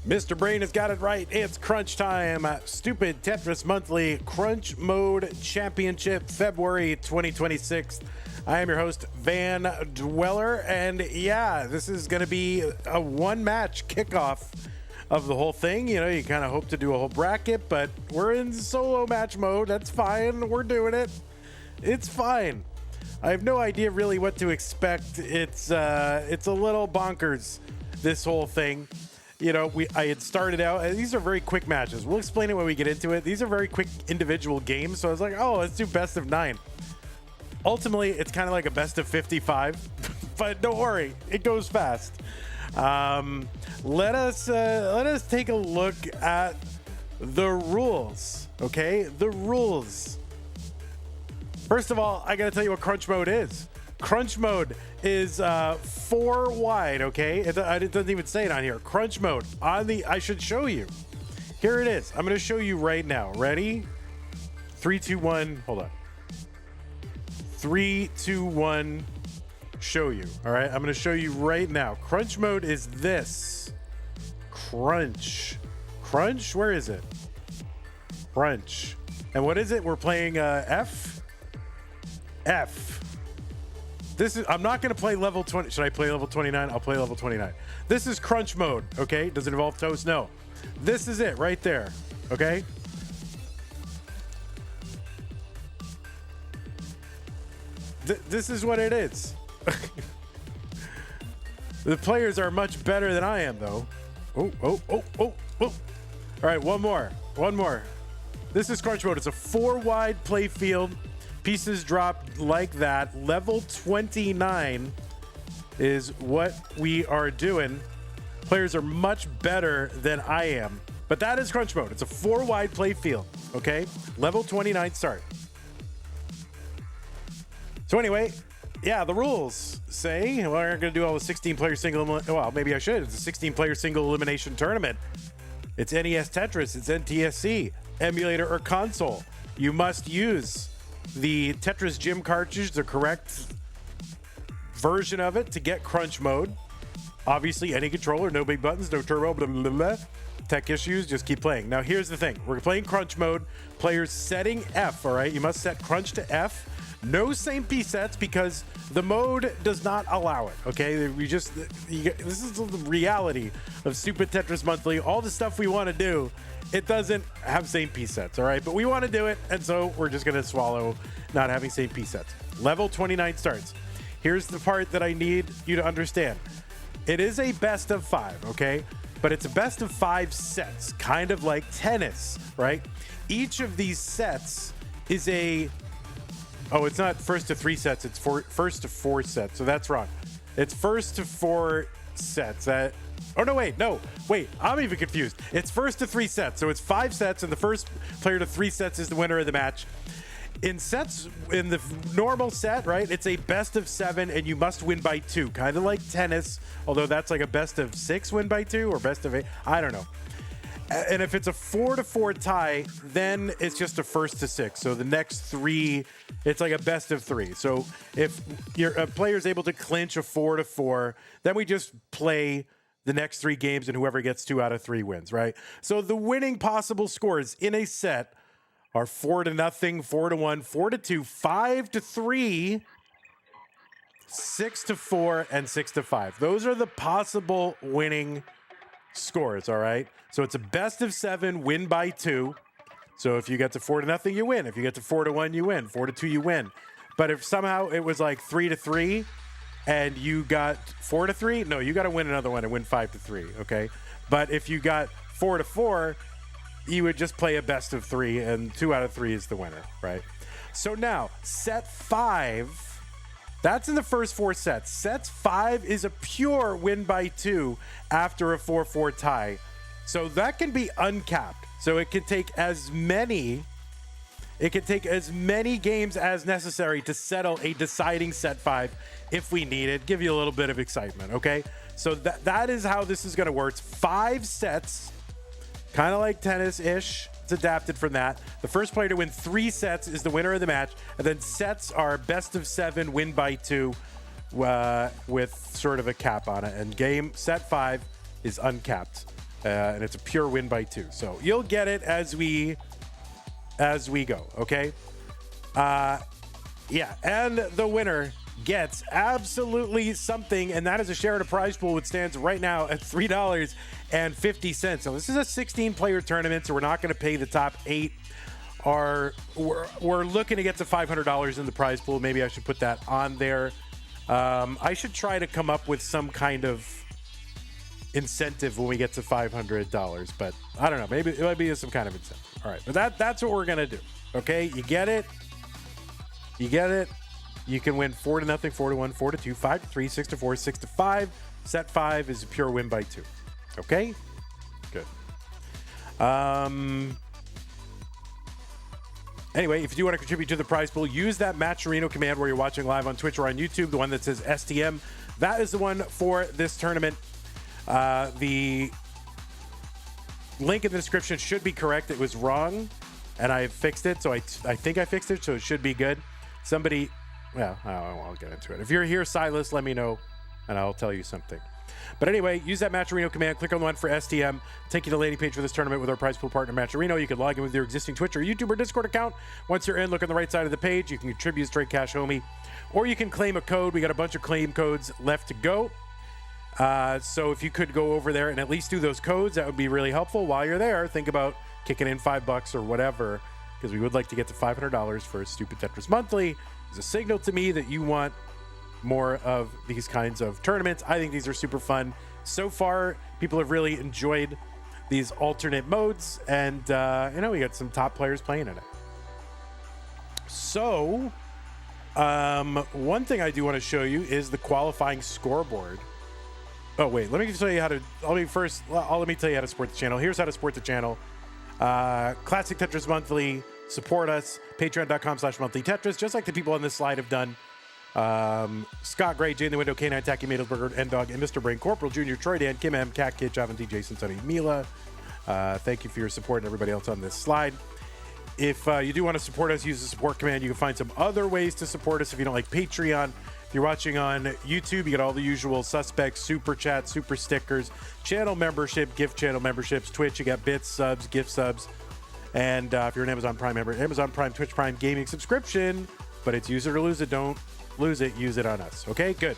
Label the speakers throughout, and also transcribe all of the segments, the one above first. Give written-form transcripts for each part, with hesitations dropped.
Speaker 1: Mr. Brain has got it right. It's crunch time. Stupid Tetris Monthly Crunch Mode Championship, February 2026. I am your host, Van Dweller, and yeah, this is going to be a one-match kickoff of the whole thing. You know, you kind of hope to do a whole bracket, but we're in solo match mode. That's fine. We're doing it. It's fine. I have no idea really what to expect. It's a little bonkers, this whole thing. You know, I had started out, these are very quick matches. We'll explain it when we get into it. These are very quick individual games. So I was like, oh, let's do best of 9. Ultimately, it's kind of like a best of 55, but don't worry, it goes fast. Let us take a look at the rules, okay? The rules. First of all, I got to tell you what crunch mode is. Crunch mode is 4 wide, okay? It doesn't even say it on here. Crunch mode I should show you. Here it is. I'm going to show you right now. Ready? 3, 2, 1. Hold on. 3, 2, 1. Show you. All right. I'm going to show you right now. Crunch mode is this. Crunch. Where is it? Crunch. And what is it? We're playing F. I'm not going to play level 20. Should I play level 29? I'll play level 29. This is crunch mode, okay? Does it involve toast? No. This is it right there, okay? This is what it is. The players are much better than I am, though. Oh. All right, one more. This is crunch mode. It's a 4 wide play field. Pieces drop like that. Level 29 is what we are doing. Players are much better than I am. But that is crunch mode. It's a 4 wide play field. Okay? Level 29 start. So anyway, yeah, the rules say we're not going to do all the 16-player single. Well, maybe I should. It's a 16-player single elimination tournament. It's NES Tetris. It's NTSC, emulator or console. You must use the Tetris Gym cartridge, the correct version of it to get crunch mode. Obviously, any controller, no big buttons, no turbo, blah, blah, blah. Tech issues, just keep playing. Now, here's the thing. We're playing crunch mode. Players setting F, all right? You must set crunch to F. No same P sets because the mode does not allow it, okay? This is the reality of Stupid Tetris Monthly. All the stuff we want to do, it doesn't have same P sets, all right? But we want to do it, and so we're just going to swallow not having same P sets. Level 29 starts. Here's the part that I need you to understand. It is a best of 5, okay? But it's a best of 5 sets, kind of like tennis, right? Each of these sets is a... Oh, it's not first to 3 sets. It's first to 4 sets. So that's wrong. It's first to 4 sets. Oh, no, wait. I'm even confused. It's first to 3 sets. So it's 5 sets, and the first player to 3 sets is the winner of the match. In the normal set, right, it's a best of 7, and you must win by 2. Kind of like tennis, although that's like a best of 6 win by 2 or best of 8. I don't know. And if it's a 4-4 tie, then it's just a first to 6. So the next 3, it's like a best of 3. So if a player is able to clinch a 4-4, then we just play the next 3 games, and whoever gets 2 out of 3 wins, right? So the winning possible scores in a set are 4-0, 4-1, 4-2, 5-3, 6-4, and 6-5. Those are the possible winning scores, all right? So it's a best of 7, win by 2. So if you get to 4-0, you win. If you get to 4-1, you win. 4-2, you win. But if somehow it was like 3-3 and you got 4-3, no, you got to win another one and win 5-3, okay? But if you got 4-4, you would just play a best of 3, and 2 out of 3 is the winner, right? So now, set 5... That's in the first 4 sets. Sets 5 is a pure win by 2 after a 4-4 tie. So that can be uncapped. So it can take as many games as necessary to settle a deciding set 5 if we need it. Give you a little bit of excitement, okay? So that is how this is going to work. It's 5 sets, kind of like tennis-ish. It's adapted from that. The first player to win 3 sets is the winner of the match. And then sets are best of 7, win by 2, with sort of a cap on it. And set 5 is uncapped. and it's a pure win by 2. So you'll get it as we go. Okay. Yeah, and the winner gets absolutely something, and that is a share at a prize pool, which stands right now at $3.50. So this is a 16-player tournament, so we're not going to pay the top 8. We're looking to get to $500 in the prize pool. Maybe I should put that on there. I should try to come up with some kind of incentive when we get to $500, but I don't know. Maybe it might be some kind of incentive. All right, but that's what we're going to do. Okay, you get it. You get it. You can win 4-0, 4-1, 4-2, 5-3, 6-4, 6-5. Set 5 is a pure win by 2. Okay? Good. Anyway, if you do want to contribute to the prize pool, use that Matcherino command where you're watching live on Twitch or on YouTube, the one that says STM. That is the one for this tournament. The link in the description should be correct. It was wrong, and I fixed it, so I think I fixed it, so it should be good. Somebody, well, I'll get into it. If you're here, Silas, let me know, and I'll tell you something. But anyway, use that Matcherino command. Click on the one for STM. Take you to the landing page for this tournament with our prize pool partner, Matcherino. You can log in with your existing Twitch or YouTube or Discord account. Once you're in, look on the right side of the page. You can contribute straight cash, homie, or you can claim a code. We got a bunch of claim codes left to go. So if you could go over there and at least do those codes, that would be really helpful. While you're there, think about kicking in $5 or whatever, because we would like to get to $500 for Stupid Tetris Monthly. It's a signal to me that you want more of these kinds of tournaments. I think these are super fun. So far, people have really enjoyed these alternate modes, and we got some top players playing in it. So, one thing I do want to show you is the qualifying scoreboard. Oh wait, let me tell you how to. Let me tell you how to support the channel. Here's how to support the channel. Classic Tetris Monthly. Support us. Patreon.com/monthly Tetris, just like the people on this slide have done. Scott Gray, Jay in the Window, K9, Tacky, Madelsberger, N-Dog, and Mr. Brain, Corporal Jr., Troy Dan, Kim M, Cat Kid, Javin T, Jason, Sonny, Mila. Thank you for your support and everybody else on this slide. If you do want to support us, use the support command. You can find some other ways to support us if you don't like Patreon. If you're watching on YouTube, you get all the usual suspects, super chat, super stickers, channel membership, gift channel memberships. Twitch, you got bits, subs, gift subs. And if you're an Amazon Prime member, Amazon Prime, Twitch Prime gaming subscription, but it's use it or lose it. Don't lose it, use it on us. Okay, good.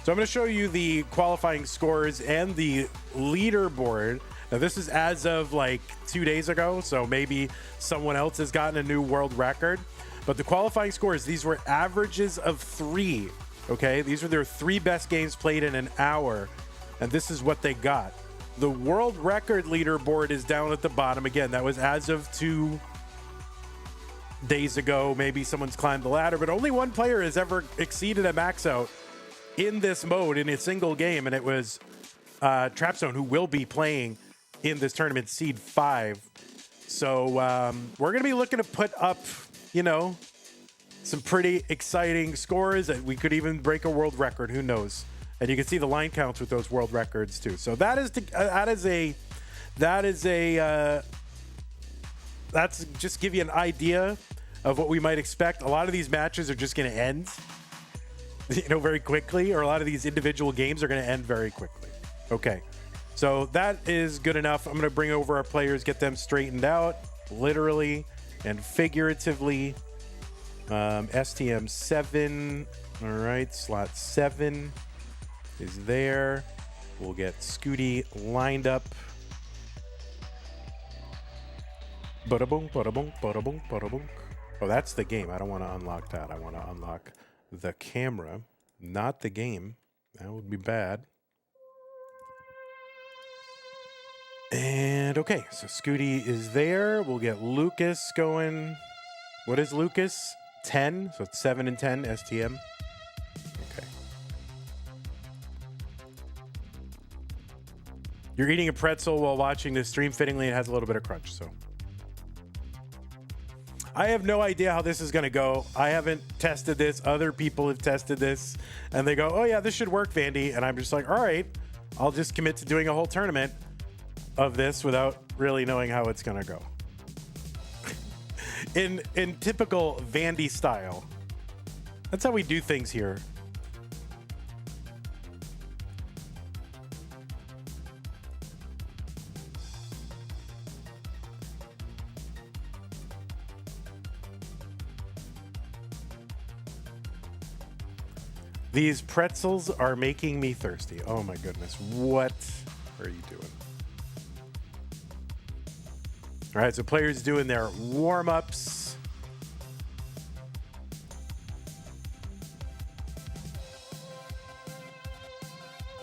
Speaker 1: So I'm going to show you the qualifying scores and the leaderboard. Now, this is as of like 2 days ago, so maybe someone else has gotten a new world record. But the qualifying scores, these were averages of 3. Okay, these are their 3 best games played in an hour, and this is what they got. The world record leaderboard is down at the bottom. Again, that was as of 2 days ago. Maybe someone's climbed the ladder, but only one player has ever exceeded a max out in this mode in a single game, and it was Trapzone, who will be playing in this tournament, Seed 5. So we're going to be looking to put up, some pretty exciting scores. We could even break a world record. Who knows? And you can see the line counts with those world records too. So that's just give you an idea of what we might expect. A lot of these matches are just going to end, very quickly, or a lot of these individual games are going to end very quickly. Okay, so that is good enough. I'm going to bring over our players, get them straightened out, literally and figuratively. STM 7. All right, slot 7 is there. We'll get Scooty lined up. Bada-boom, bada-boom, bada-boom, bada-boom. Oh, that's the game. I don't want to unlock that. I want to unlock the camera, not the game. That would be bad. And okay, so Scooty is there. We'll get Lucas going. What is Lucas? 10. So it's 7 and 10 STM. Okay. You're eating a pretzel while watching this stream. Fittingly, it has a little bit of crunch. So I have no idea how this is going to go. I haven't tested this. Other people have tested this, and they go, "Oh yeah, this should work, Vandy." And I'm just like, "All right, I'll just commit to doing a whole tournament of this without really knowing how it's going to go." In typical Vandy style. That's how we do things here. These pretzels are making me thirsty. Oh my goodness. What are you doing? All right, so players doing their warm-ups.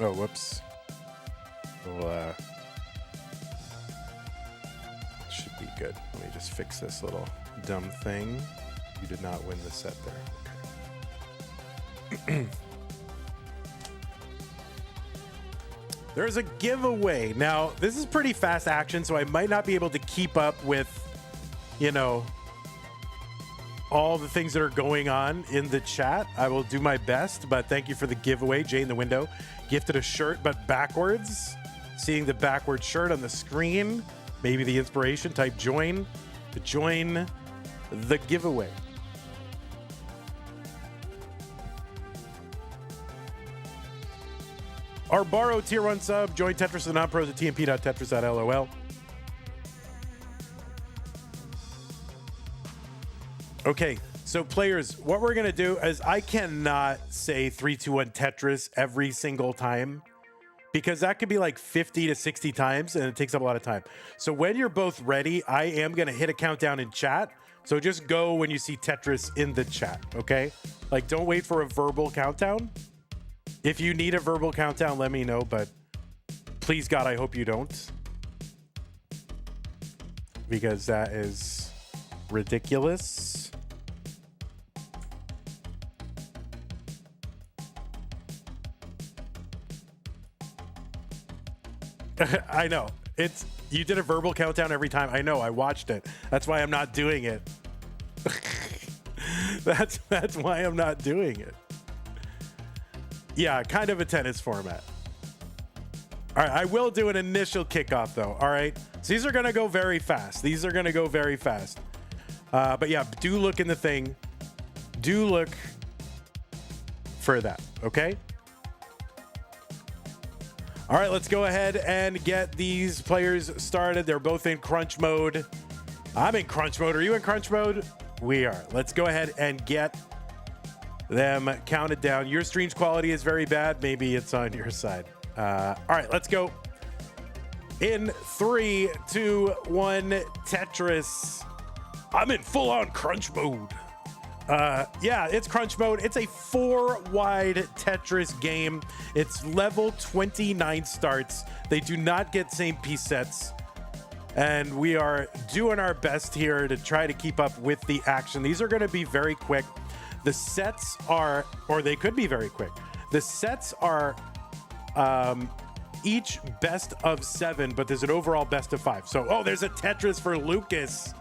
Speaker 1: Oh, whoops. Well, should be good. Let me just fix this little dumb thing. You did not win the set there. Okay. There's a giveaway. Now, this is pretty fast action, so I might not be able to keep up with, you know, all the things that are going on in the chat. I will do my best, but thank you for the giveaway. Jay in the window gifted a shirt, but backwards. Seeing the backward shirt on the screen, maybe the inspiration, type join to join the giveaway. Our borrow tier 1 sub, join Tetris and the non-pros at tmp.tetris.lol. Okay, so players, what we're going to do is I cannot say 3, 2, 1 Tetris every single time because that could be like 50 to 60 times and it takes up a lot of time. So when you're both ready, I am going to hit a countdown in chat. So just go when you see Tetris in the chat, okay? Like, don't wait for a verbal countdown. If you need a verbal countdown, let me know, but please, God, I hope you don't. Because that is ridiculous. I know. You did a verbal countdown every time. I know, I watched it. That's why I'm not doing it. That's why I'm not doing it. Yeah, kind of a tennis format. All right, I will do an initial kickoff though. All right, so these are gonna go very fast. But yeah, do look in the thing. Do look for that, okay? All right, let's go ahead and get these players started. They're both in crunch mode. I'm in crunch mode. Are you in crunch mode? We are. Let's go ahead and get them counted down. Your stream's quality is very bad. Maybe it's on your side. All right, let's go. In 3, 2, 1, Tetris. I'm in full-on crunch mode. Yeah, it's crunch mode. It's a 4-wide Tetris game. It's level 29 starts. They do not get same piece sets. And we are doing our best here to try to keep up with the action. These are going to be very quick. The sets are, or they could be very quick. The sets are each best of 7, but there's an overall best of 5. So, oh, there's a Tetris for Lucas.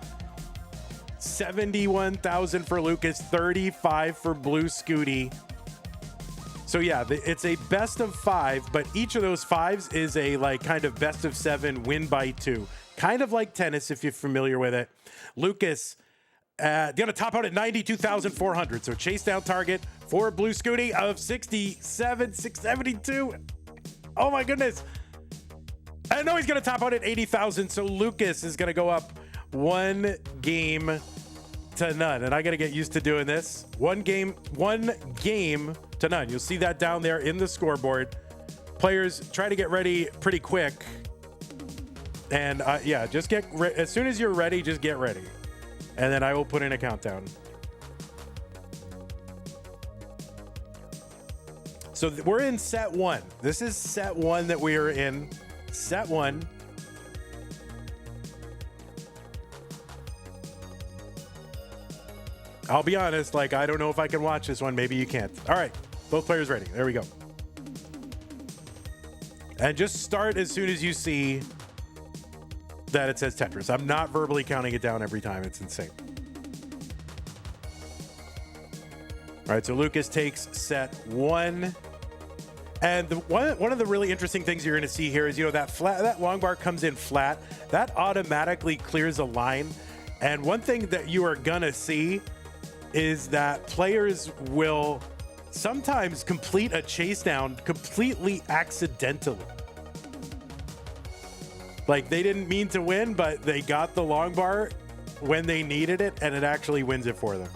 Speaker 1: 71,000 for Lucas, 35 for Bluescuti. So yeah, it's a best of 5, but each of those 5s is a like kind of best of 7 win by 2. Kind of like tennis if you're familiar with it. Lucas gonna top out at 92,400. So chase down target for Bluescuti of 67,672. Oh my goodness. I know he's gonna top out at 80,000. So Lucas is gonna go up 1 game to none. And I gotta get used to doing this. 1 game to none. You'll see that down there in the scoreboard. Players, try to get ready pretty quick. And yeah, just get as soon as you're ready, just get ready. And then I will put in a countdown. So we're in set 1. This is set 1 that we are in. Set 1. I'll be honest, like, I don't know if I can watch this one. Maybe you can't. All right, both players ready. There we go. And just start as soon as you see that it says Tetris. I'm not verbally counting it down every time. It's insane. All right, so Lucas takes set 1. And one of the really interesting things you're going to see here is, you know, that long bar comes in flat. That automatically clears a line. And one thing that you are going to see is that players will sometimes complete a chase down completely accidentally. Like, they didn't mean to win, but they got the long bar when they needed it, and it actually wins it for them.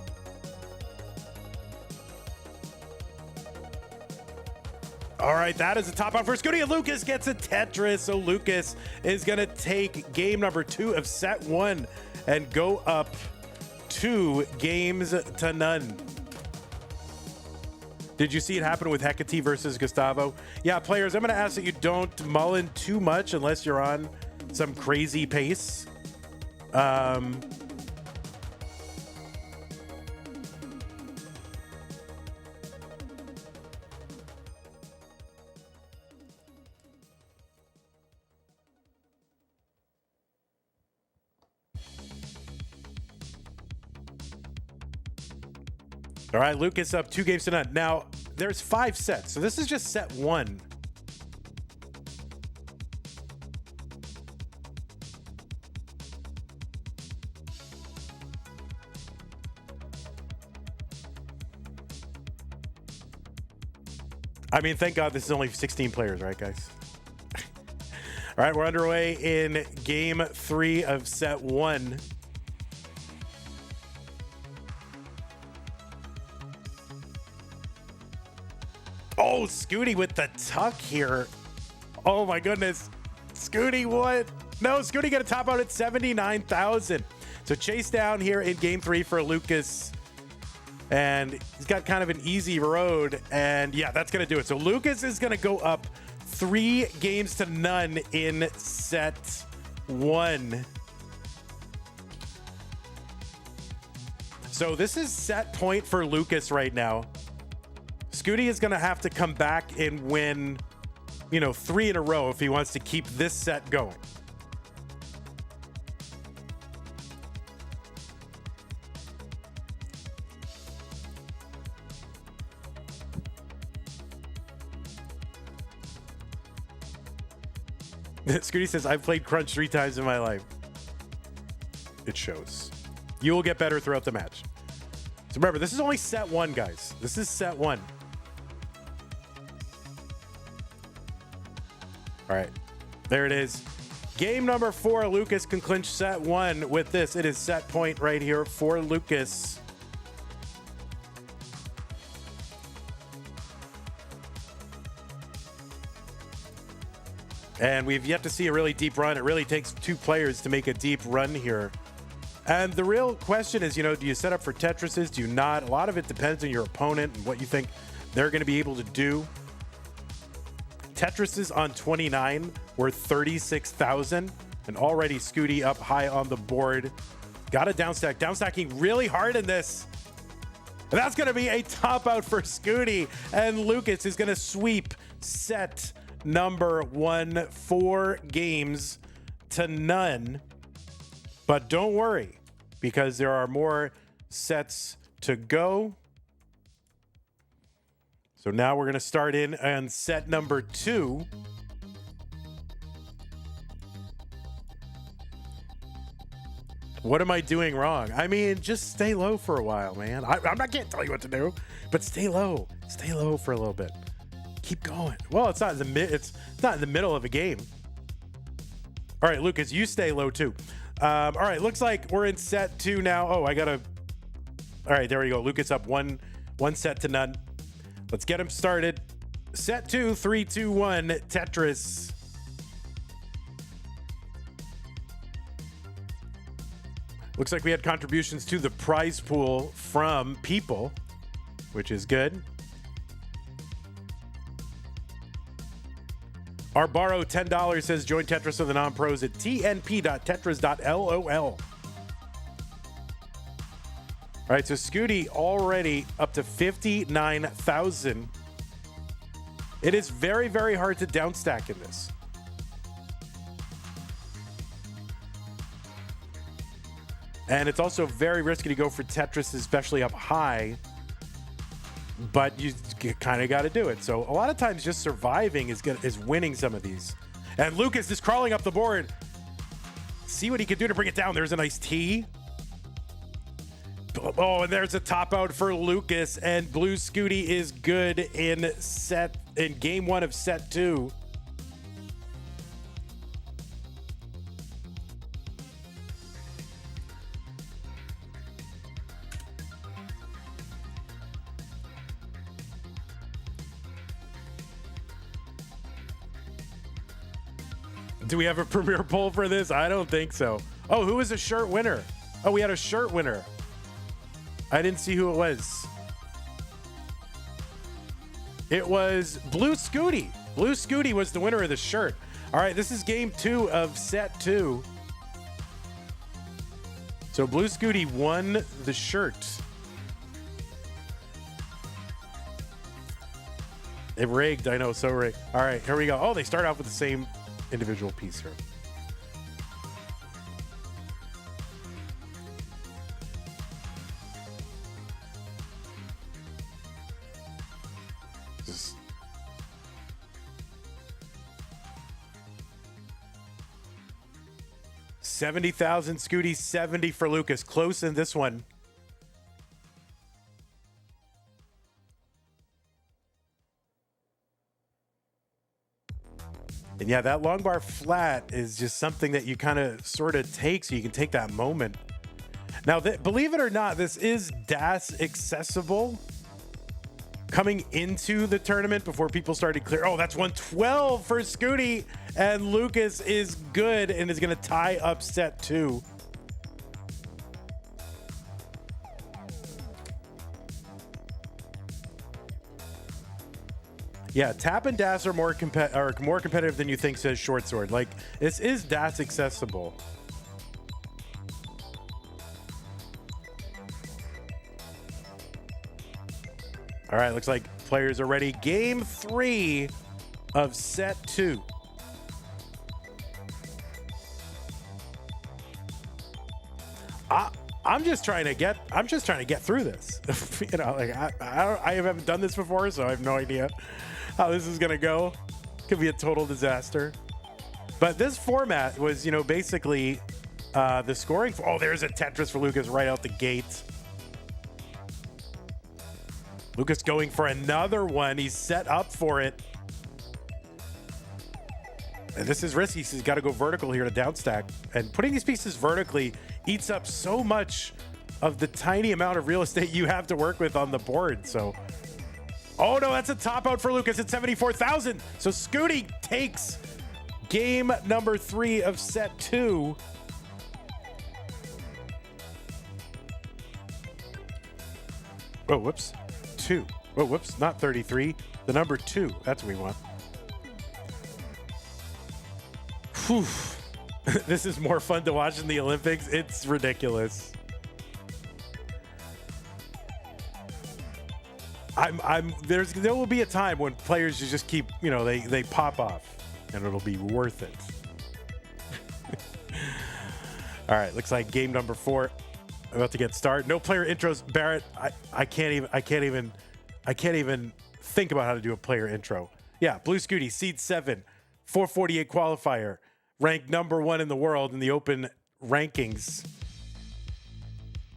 Speaker 1: All right, that is a top out for Scooty, and Lucas gets a Tetris. So Lucas is going to take game number 2 of set 1 and go up 2 games to none. Did you see it happen with Hecate versus Gustavo? Yeah, players, I'm going to ask that you don't mullen too much unless you're on some crazy pace. All right, Lucas up 2 games to none. Now, there's 5 sets, so this is just set 1. I mean, thank God this is only 16 players, right, guys? All right, we're underway in game 3 of set 1. Oh, Scooty with the tuck here. Oh my goodness. Scooty, what? No, Scooty got a top out at 79,000. So chase down here in game 3 for Lucas. And he's got kind of an easy road. And yeah, that's going to do it. So Lucas is going to go up 3 games to none in set 1. So this is set point for Lucas right now. Scooty is going to have to come back and win, 3 in a row if he wants to keep this set going. Scooty says, I've played Crunch 3 times in my life. It shows. You will get better throughout the match. So remember, this is only set 1, guys. This is set 1. All right, there it is. Game number 4, Lucas can clinch set 1 with this. It is set point right here for Lucas. And we've yet to see a really deep run. It really takes 2 players to make a deep run here. And the real question is, do you set up for Tetrises? Do you not? A lot of it depends on your opponent and what you think they're going to be able to do. Tetrises on 29 were 36,000, and already Scooty up high on the board. Got a downstack. Downstacking really hard in this. And that's going to be a top out for Scooty, and Lucas is going to sweep set number 1, 4 games to none. But don't worry, because there are more sets to go. So now we're going to start in on set number 2. What am I doing wrong? I mean, just stay low for a while, man. I'm not going to tell you what to do, but stay low. Stay low for a little bit. Keep going. Well, it's not in the middle of a game. All right, Lucas, you stay low too. All right, looks like we're in set 2 now. Oh, all right, there we go. Lucas up one set to none. Let's get him started. Set 2, 3, 2, 1, Tetris. Looks like we had contributions to the prize pool from people, which is good. Our borrow $10 says join Tetris with the non-pros at tnp.tetris.lol. All right, so Scooty already up to 59,000. It is very, very hard to downstack in this. And it's also very risky to go for Tetris, especially up high. But you kind of got to do it. So a lot of times just surviving is winning some of these. And Lucas is crawling up the board. See what he can do to bring it down. There's a nice T. Oh, and there's a top out for Lucas. And Bluescuti is good in game 1 of set 2. Do we have a premiere poll for this? I don't think so. Oh, who was a shirt winner? Oh, we had a shirt winner. I didn't see who it was. It was Bluescuti. Bluescuti was the winner of the shirt. All right, this is game 2 of set 2. So Bluescuti won the shirt. It rigged, I know, so rigged. All right, here we go. Oh, they start off with the same individual piece here. This is 70,000 Scooty, 70 for Lucas. Close in this one. And yeah, that long bar flat is just something that you kind of sort of take so you can take that moment. Now, believe it or not, this is DAS accessible coming into the tournament before people started clear. Oh, that's 112 for Scooty. And Lucas is good and is going to tie up set 2. Yeah, tap and DAS are more competitive than you think, says Short Sword. Like, this is DAS accessible. All right, looks like players are ready. Game 3 of set 2. I'm just trying to get through this. You know, like I haven't done this before, so I have no idea how this is gonna go. Could be a total disaster. But this format was, you know, basically the scoring. Oh, there's a Tetris for Lucas right out the gate. Lucas going for another one. He's set up for it. And this is risky. He's got to go vertical here to downstack. And putting these pieces vertically eats up so much of the tiny amount of real estate you have to work with on the board. So, oh no, that's a top out for Lucas at 74,000. So Scooty takes game number 3 of set 2. Oh, whoops. 2. Oh, whoops, not 33. The number 2. That's what we want. Whew. This is more fun to watch than the Olympics. It's ridiculous. There will be a time when players just keep, you know, they pop off and it'll be worth it. All right, looks like game number 4 about to get started. No player intros. Barrett, I can't even think about how to do a player intro. Yeah, Bluescuti, seed 7, 448 qualifier, ranked number 1 in the world in the open rankings.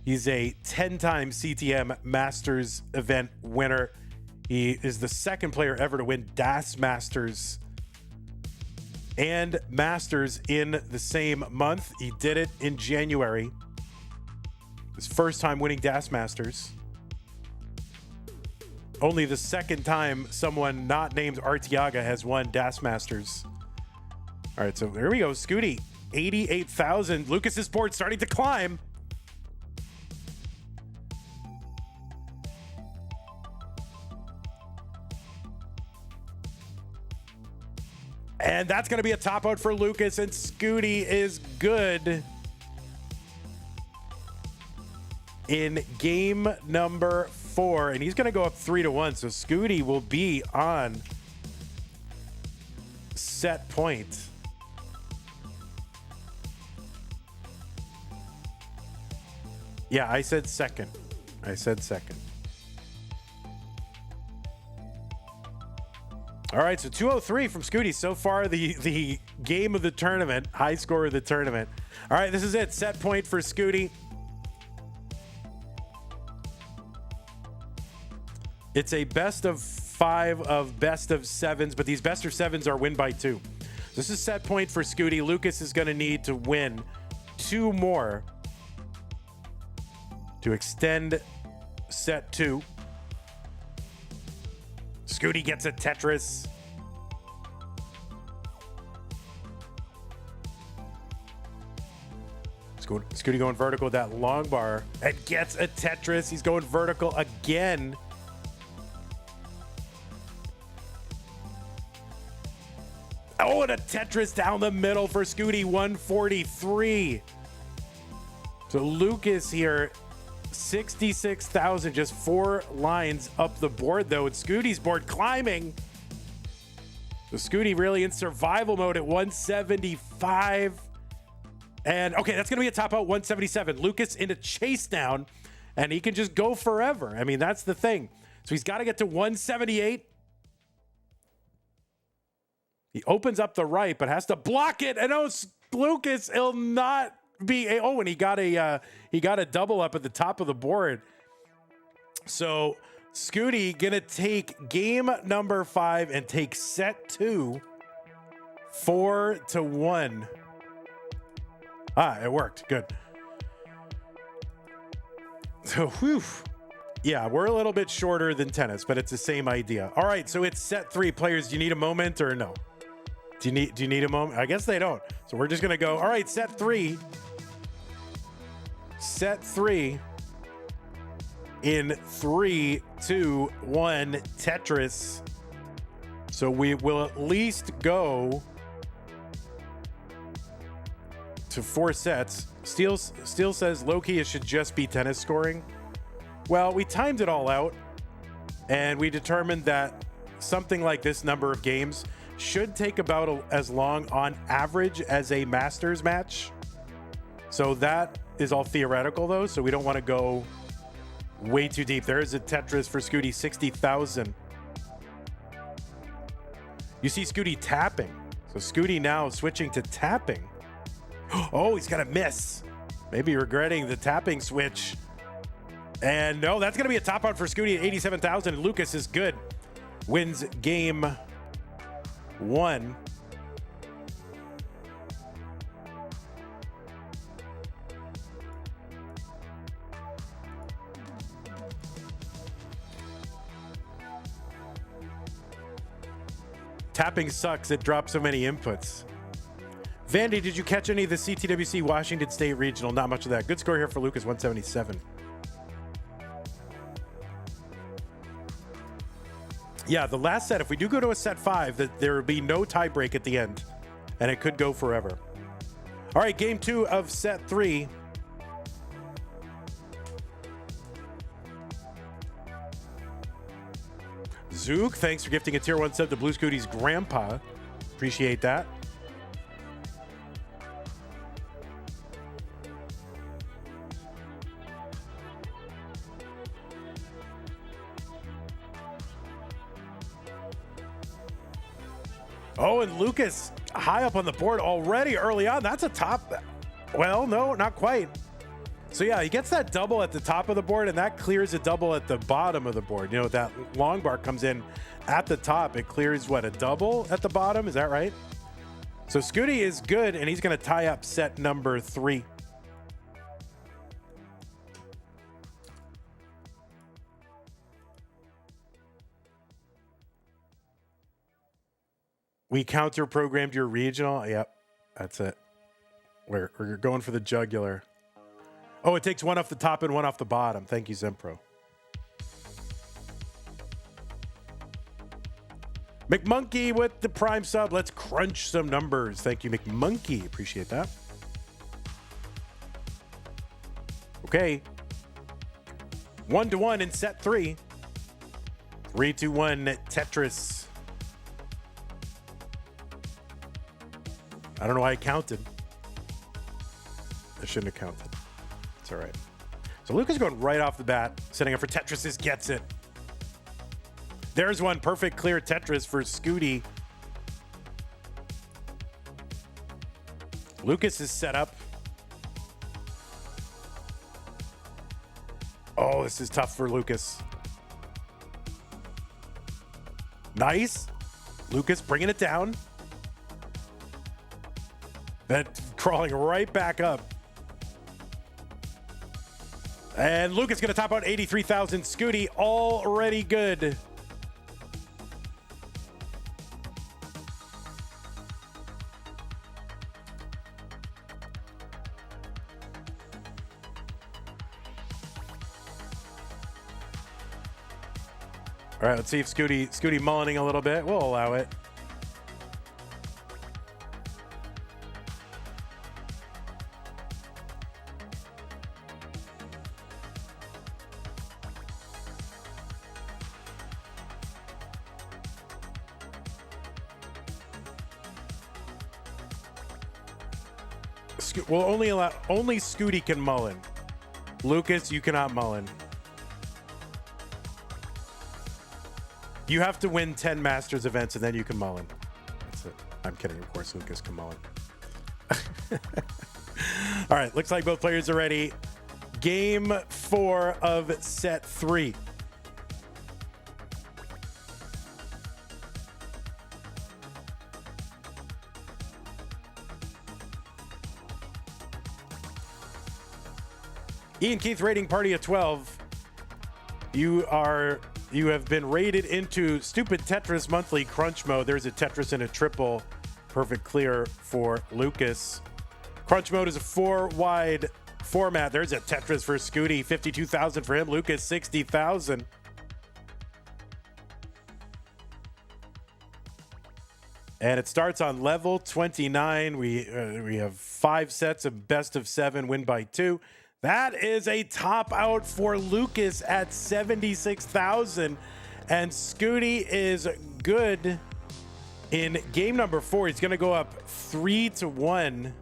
Speaker 1: He's a 10-time CTM Masters event winner. He is the second player ever to win DAS Masters and Masters in the same month. He did it in January. His first time winning DAS Masters. Only the second time someone not named Artiaga has won DAS Masters. All right, so there we go. Scooty, 88,000. Lucas's board starting to climb. And that's going to be a top out for Lucas, and Scooty is good in game number 4, and he's going to go up 3-1. So Scooty will be on set point. Yeah, I said second. All right, so 203 from Scooty. So far, the game of the tournament, high score of the tournament. All right, this is it. Set point for Scooty. It's a best of 5 of best of 7s, but these best of 7s are win by 2. This is set point for Scooty. Lucas is going to need to win 2 more to extend set 2. Scooty gets a Tetris. Scooty going vertical with that long bar and gets a Tetris. He's going vertical again. Oh, and a Tetris down the middle for Scooty, 143. So Lucas here, 66,000, just 4 lines up the board, though. It's Scooty's board climbing. So Scooty really in survival mode at 175. And okay, that's going to be a top out 177. Lucas in a chase down, and he can just go forever. I mean, that's the thing. So he's got to get to 178. He opens up the right, but has to block it. And Lucas, he'll not be. And he got a double up at the top of the board. So Scooty gonna take game number 5 and take set 2, 4-1. It worked. Good. So, whew. Yeah, we're a little bit shorter than tennis, but it's the same idea. All right, so it's set 3. Players, do you need a moment or no? Do you need a moment? I guess they don't. So we're just gonna go. All right, set 3. Set 3. In 3, 2, 1, Tetris. So we will at least go to 4 sets. Steel says low-key it should just be tennis scoring. Well, we timed it all out, and we determined that something like this number of games should take about as long on average as a Masters match. So that is all theoretical, though, so we don't want to go way too deep. There is a Tetris for Scooty, 60,000. You see Scooty tapping. So Scooty now switching to tapping. Oh, he's got a miss. Maybe regretting the tapping switch. And no, that's going to be a top out for Scooty at 87,000. Lucas is good. Wins game 1. Tapping sucks. It drops so many inputs. Vandy, did you catch any of the CTWC Washington State Regional? Not much of that. Good score here for Lucas, 177. Yeah, the last set, if we do go to a set 5, that there will be no tie break at the end, and it could go forever. All right, game 2 of set 3. Zook, thanks for gifting a tier 1 sub to Bluescuti's grandpa. Appreciate that. Oh, and Lucas high up on the board already early on. That's a top. Well, no, not quite. So yeah, he gets that double at the top of the board, and that clears a double at the bottom of the board. You know, that long bar comes in at the top. It clears, what, a double at the bottom? Is that right? So Scooty is good, and he's going to tie up set number 3. We counter-programmed your regional. Yep, that's it. We're going for the jugular. Oh, it takes one off the top and one off the bottom. Thank you, Zempro. McMonkey with the prime sub. Let's crunch some numbers. Thank you, McMonkey. Appreciate that. Okay. 1-1 in set 3. 3-2-1 Tetris. I don't know why I counted. I shouldn't have counted. It's all right. So Lucas going right off the bat, setting up for Tetris. Gets it. There's one perfect clear Tetris for Scooty. Lucas is set up. Oh, this is tough for Lucas. Nice. Lucas bringing it down. Then crawling right back up. And Lucas going to top out 83,000. Scooty already good. All right, let's see if Scooty mullining a little bit. We'll allow it. We'll only Scooty can mullen. Lucas, you cannot mullen. You have to win 10 Masters events and then you can mullen. That's it. I'm kidding. Of course, Lucas can mullen. All right. Looks like both players are ready. Game 4 of set 3. Ian Keith rating party of 12. You have been raided into stupid Tetris monthly crunch mode. There's a Tetris and a triple. Perfect clear for Lucas. Crunch mode is a 4-wide format. There's a Tetris for Scooty. 52,000 for him. Lucas, 60,000. And it starts on level 29. We have 5 sets of best of 7, win by 2. That is a top out for Lucas at 76,000. And Scooty is good in game number 4. He's going to go up 3-1.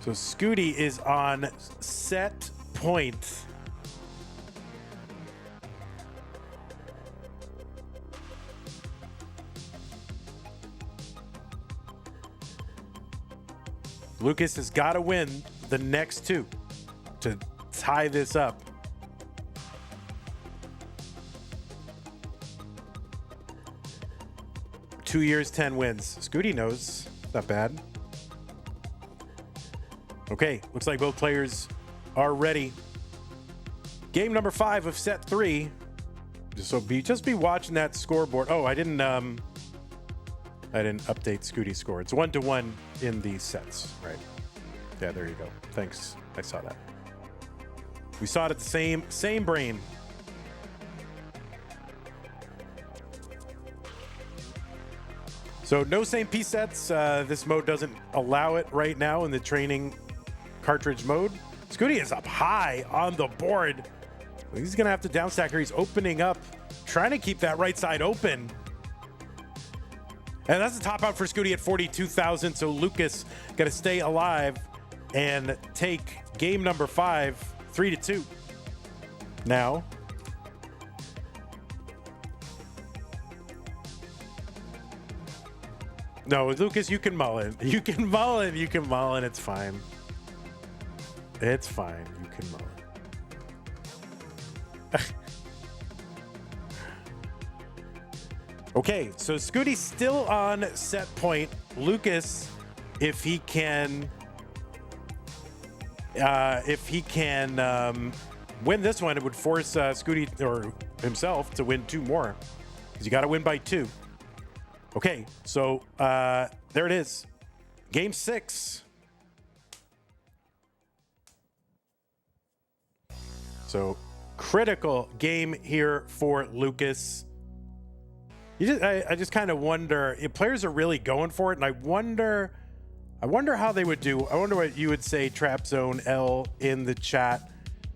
Speaker 1: So Scooty is on set point. Lucas has got to win the next 2 to tie this up. Two years, 10 wins. Scooty knows. Not bad. Okay, looks like both players are ready. Game number 5 of set 3. So just be watching that scoreboard. Oh, I didn't update Scooty's score. It's 1-1 in these sets, right? Yeah, there you go. Thanks. I saw that. We saw it at the same brain. So no same piece sets. This mode doesn't allow it right now in the training cartridge mode. Scooty is up high on the board. He's gonna have to downstack here. He's opening up, trying to keep that right side open. And that's the top out for Scooty at 42,000. So Lucas got to stay alive and take game number 5, 3-2. Now, no, Lucas, you can mullen. You can mullen. You can mullen. It's fine. It's fine. You can mullen. Okay, so Scooty's still on set point. Lucas, if he can win this one, it would force Scooty or himself to win 2 more, because you got to win by 2. Okay, so there it is, game 6. So critical game here for Lucas. I just kind of wonder if players are really going for it, and I wonder how they would do. I wonder what you would say, Trap Zone L, in the chat.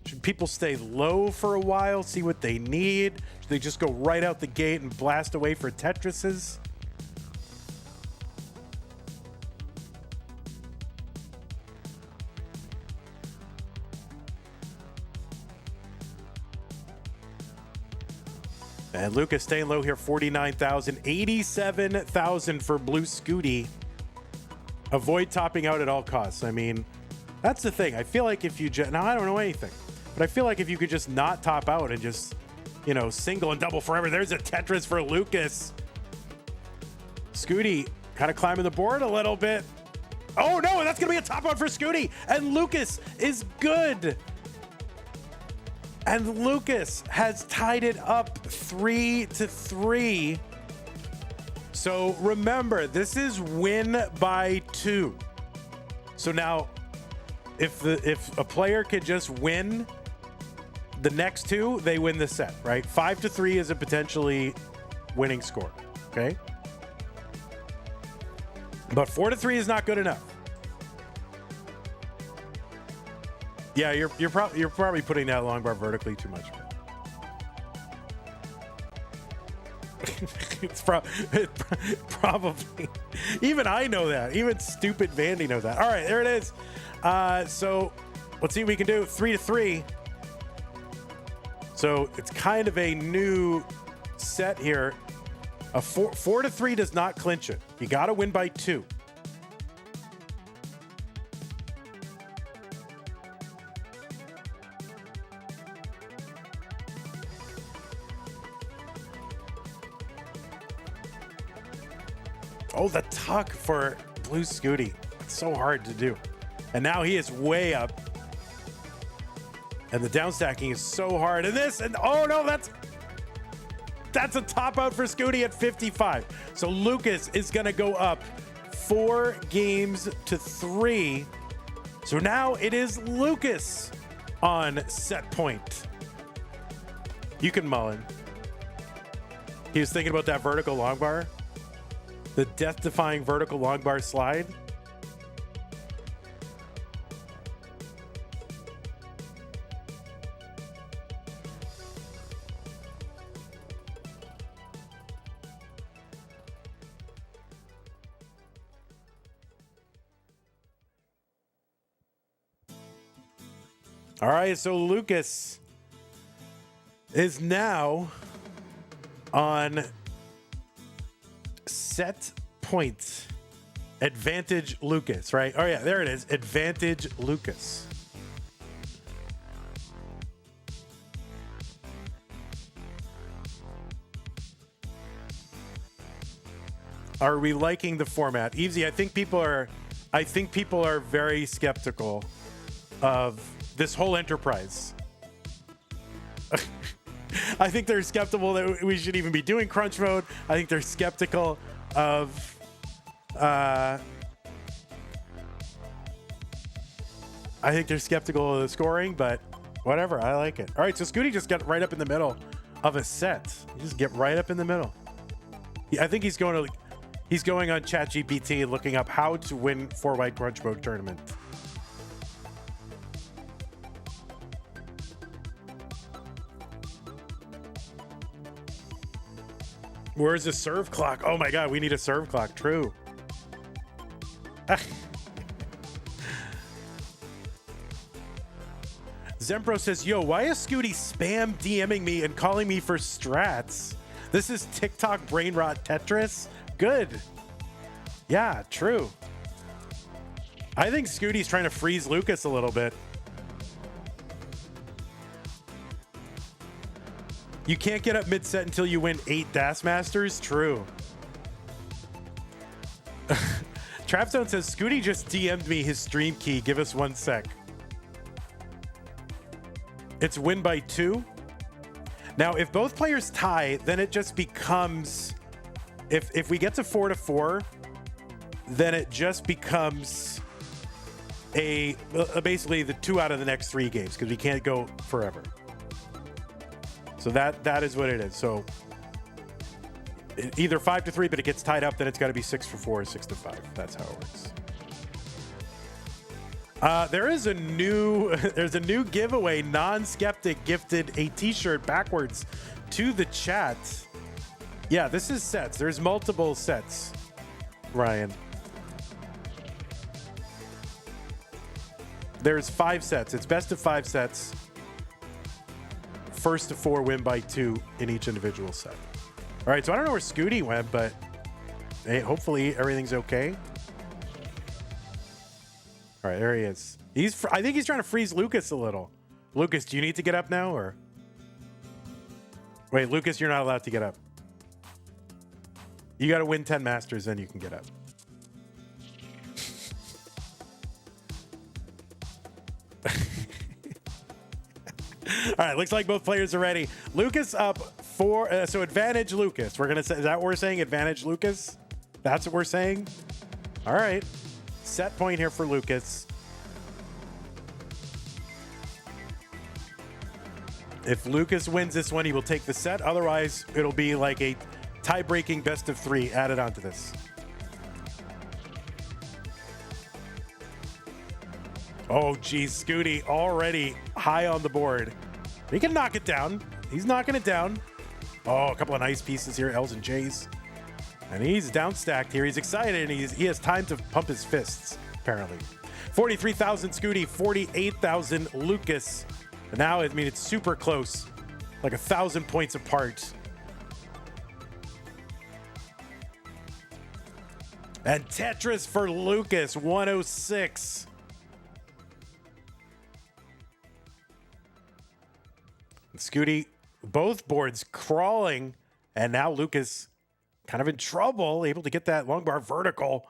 Speaker 1: Should people stay low for a while, see what they need? Should they just go right out the gate and blast away for Tetrises? And Lucas staying low here, 49,000, 87,000 for Bluescuti. Avoid topping out at all costs. I mean, that's the thing. I feel like if you just, now I don't know anything, but I feel like if you could just not top out and just, you know, single and double forever. There's a Tetris for Lucas. Scooty kind of climbing the board a little bit. Oh no, that's gonna be a top out for Scooty. And Lucas is good. And Lucas has tied it up 3-3. So remember, this is win by 2. So now, if a player could just win the next two, they win the set, right? 5-3 is a potentially winning score, okay? But 4-3 is not good enough. Yeah, you're probably putting that long bar vertically too much. It's probably. Even I know that. Even stupid Vandy knows that. All right, there it is. So let's see what we can do. 3-3. So it's kind of a new set here. A 4-3 does not clinch it. You got to win by 2. Oh, the tuck for Bluescuti. It's so hard to do. And now he is way up. And the down stacking is so hard. And this, and oh no, that's a top out for Scooty at 55. So Lucas is going to go up 4-3. So now it is Lucas on set point. You can Mullen. He was thinking about that vertical long bar. The death-defying vertical long bar slide. All right, so Lucas is now on set point. Advantage Lucas, right? Oh yeah, there it is. Advantage Lucas. Are we liking the format? Easy, I think people are very skeptical of this whole enterprise. I think they're skeptical that we should even be doing crunch mode. I think they're skeptical of I think they're skeptical of the scoring, but whatever. I like it. All right, so Scooty just got right up in the middle of a set. You just get right up in the middle. I think he's going on ChatGPT looking up how to win 4-wide crunch mode tournament. Where's the serve clock? Oh my God, we need a serve clock. True. Zempro says, yo, why is Scooty spam DMing me and calling me for strats? This is TikTok brain rot Tetris? Good. Yeah, true. I think Scooty's trying to freeze Lucas a little bit. You can't get up mid-set until you win 8 Das Masters? True. Trapzone says, Scooty just DM'd me his stream key. Give us 1 sec. It's win by 2. Now, if both players tie, then it just becomes... If we get to 4-4, then it just becomes basically the 2 out of the next 3 games, because we can't go forever. So that is what it is. So either 5-3, but it gets tied up, then it's got to be 6-4 or 6-5. That's how it works. There's a new giveaway. Non-skeptic gifted a t-shirt backwards to the chat. Yeah, this is sets. There's multiple sets, Ryan. There's 5 sets. It's best of 5 sets. First to 4 win by 2 in each individual set. All right, so I don't know where Scooty went, but hey, hopefully everything's okay. All right, there he is. I think he's trying to freeze Lucas a little. Lucas, do you need to get up now, or? Wait, Lucas, you're not allowed to get up. You got to win 10 Masters, then you can get up. All right, looks like both players are ready. Lucas up 4, so advantage Lucas. We're gonna say, is that what we're saying? Advantage Lucas? That's what we're saying? All right. Set point here for Lucas. If Lucas wins this one, he will take the set. Otherwise, it'll be like a tie-breaking best of 3 added onto this. Oh, geez, Scooty already high on the board. He can knock it down. He's knocking it down. Oh, a couple of nice pieces here, L's and J's. And he's down stacked here. He's excited, and he has time to pump his fists, apparently. 43,000 Scooty, 48,000 Lucas. And now, I mean, it's super close, like 1,000 points apart. And Tetris for Lucas, 106. And Scooty, both boards crawling, and now Lucas kind of in trouble, able to get that long bar vertical.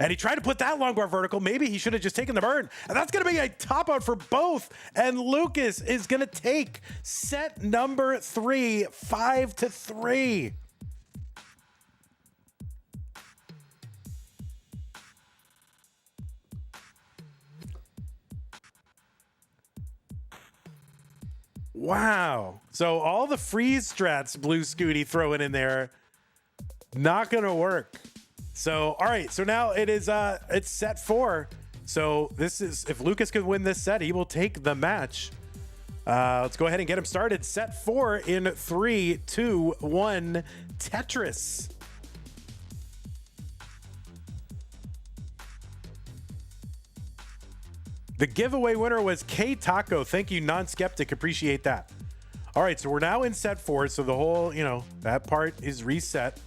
Speaker 1: And he tried to put that long bar vertical. Maybe he should have just taken the burn. And that's going to be a top out for both. And Lucas is going to take set number 3, 5-3. Wow. So all the freeze strats Bluescuti throwing in there, not going to work. So, all right. So now it is, it's set 4. So this is, if Lucas can win this set, he will take the match. Let's go ahead and get him started. Set 4 in 3, 2, 1, Tetris. The giveaway winner was K Taco. Thank you, non-skeptic. Appreciate that. All right, so we're now in set 4. So the whole, that part is reset.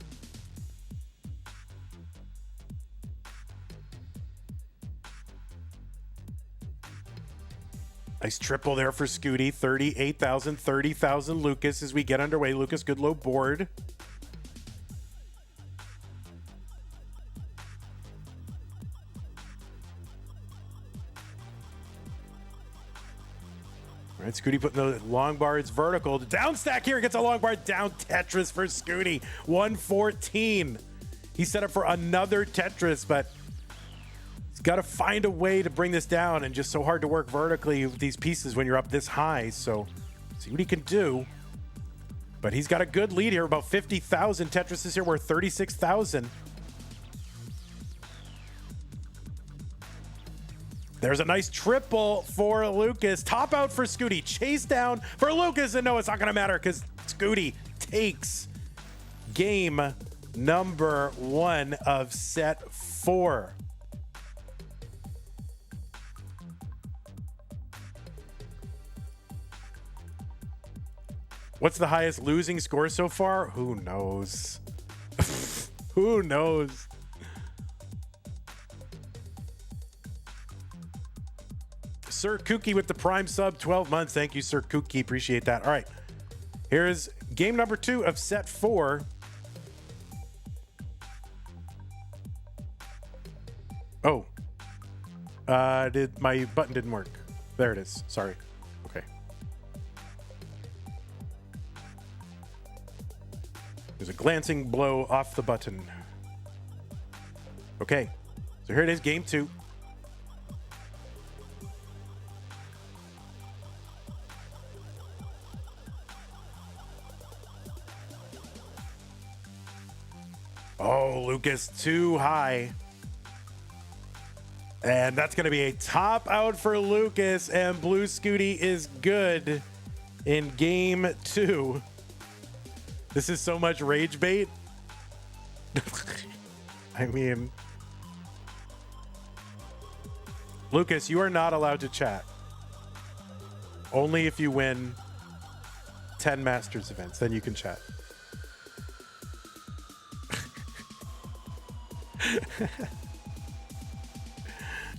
Speaker 1: Nice triple there for Scooty. 38,000, 30,000 Lucas as we get underway. Lucas, good low board. All right, Scooty putting the long bar. It's vertical. Down stack here gets a long bar. Down Tetris for Scooty. 114. He's set up for another Tetris, but he's got to find a way to bring this down, and just so hard to work vertically with these pieces when you're up this high. So see what he can do. But he's got a good lead here, about 50,000. Tetris is here worth 36,000. There's a nice triple for Lucas. Top out for Scooty. Chase down for Lucas. And no, it's not going to matter because Scooty takes game number 1 of set 4. What's the highest losing score so far? Who knows? Who knows? Sir Kookie with the prime sub, 12 months. Thank you, Sir Kookie. Appreciate that. All right. Here's game number 2 of set 4. Oh. My button didn't work. There it is. Sorry. Okay. There's a glancing blow off the button. Okay. So here it is, game 2. Oh, Lucas, too high. And that's going to be a top out for Lucas, and Bluescuti is good in game 2. This is so much rage bait. I mean, Lucas, you are not allowed to chat. Only if you win 10 Masters events, then you can chat.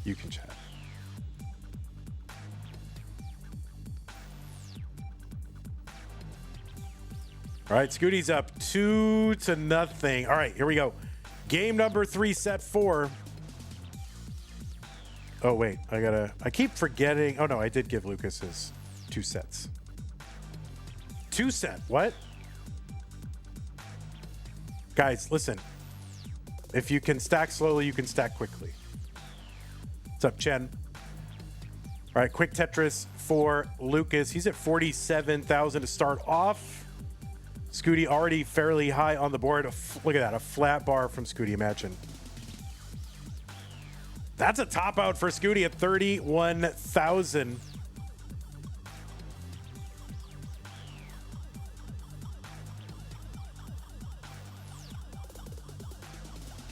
Speaker 1: You can chat. All right, Scooty's up 2-0. All right, here we go. Game number 3, set 4. Oh, wait, I keep forgetting. Oh, no, I did give Lucas his 2 sets. 2 set, what? Guys, listen. If you can stack slowly, you can stack quickly. What's up, Chen? All right, quick Tetris for Lucas. He's at 47,000 to start off. Scooty already fairly high on the board. Look at that, a flat bar from Scooty, imagine. That's a top out for Scooty at 31,000.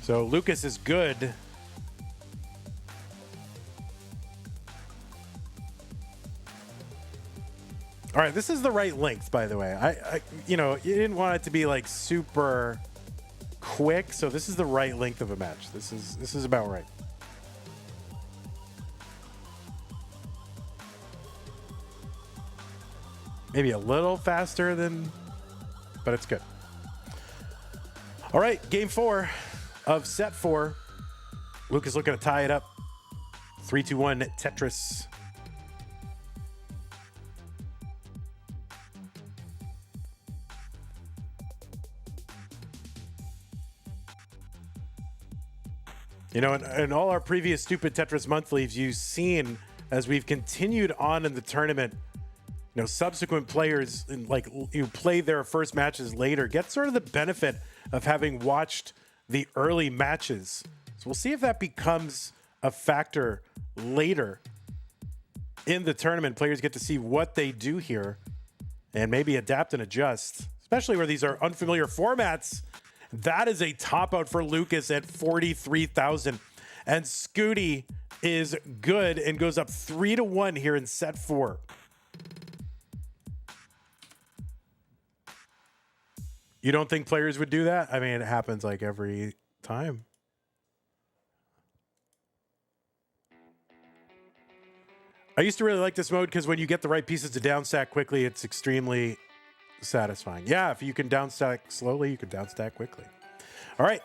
Speaker 1: So Lucas is good. All right, this is the right length, by the way. I you know, you didn't want it to be like super quick, so this is the right length of a match. This is about right. Maybe a little faster than, but it's good. All right, game 4 of set 4. Luke is looking to tie it up. 3-2-1 Tetris. You know, in all our previous Stupid Tetris monthlies, you've seen as we've continued on in the tournament, you know, subsequent players like you play their first matches later get sort of the benefit of having watched the early matches. So we'll see if that becomes a factor later in the tournament. Players get to see what they do here and maybe adapt and adjust, especially where these are unfamiliar formats. That is a top out for Lucas at 43,000. And Scooty is good and goes up 3-1 here in set 4. You don't think players would do that? I mean, it happens like every time. I used to really like this mode because when you get the right pieces to downstack quickly, it's extremely satisfying. Yeah, if you can downstack slowly, you can downstack quickly. All right,